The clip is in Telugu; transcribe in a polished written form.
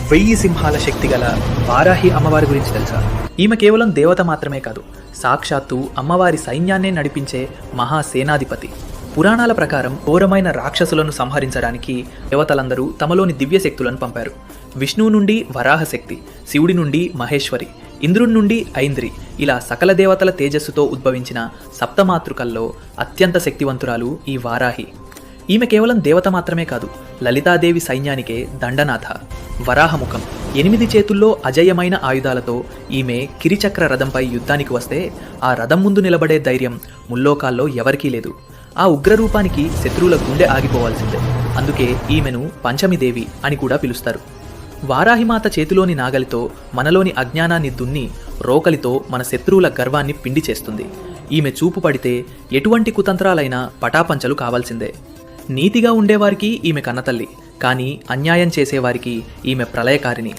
1000 సింహాల శక్తి గల వారాహి అమ్మవారి గురించి తెలుసా? ఈమె కేవలం దేవత మాత్రమే కాదు, సాక్షాత్తు అమ్మవారి సైన్యాన్నే నడిపించే మహాసేనాధిపతి. పురాణాల ప్రకారం ఘోరమైన రాక్షసులను సంహరించడానికి దేవతలందరూ తమలోని దివ్య శక్తులను పంపారు. విష్ణువు నుండి వరాహ శక్తి, శివుడి నుండి మహేశ్వరి, ఇంద్రుడి నుండి ఐంద్రి, ఇలా సకల దేవతల తేజస్సుతో ఉద్భవించిన సప్తమాతృకల్లో అత్యంత శక్తివంతురాలు ఈ వారాహి. ఈమె కేవలం దేవత మాత్రమే కాదు, లలితాదేవి సైన్యానికే దండనాథ. వరాహముఖం, 8 చేతుల్లో అజేయమైన ఆయుధాలతో ఈమె కిరిచక్ర రథంపై యుద్ధానికి వస్తే ఆ రథం ముందు నిలబడే ధైర్యం ముల్లోకాల్లో ఎవరికీ లేదు. ఆ ఉగ్రరూపానికి శత్రువుల గుండె ఆగిపోవాల్సిందే. అందుకే ఈమెను పంచమిదేవి అని కూడా పిలుస్తారు. వారాహిమాత చేతిలోని నాగలితో మనలోని అజ్ఞానాన్ని దున్ని, రోకలితో మన శత్రువుల గర్వాన్ని పిండి చేస్తుంది. ఈమె చూపు పడితే ఎటువంటి కుతంత్రాలైనా పటాపంచలు కావాల్సిందే. నీతిగా ఉండేవారికి ఈమె కన్నతల్లి, కానీ అన్యాయం చేసేవారికి ఈమె ప్రళయకారిణి.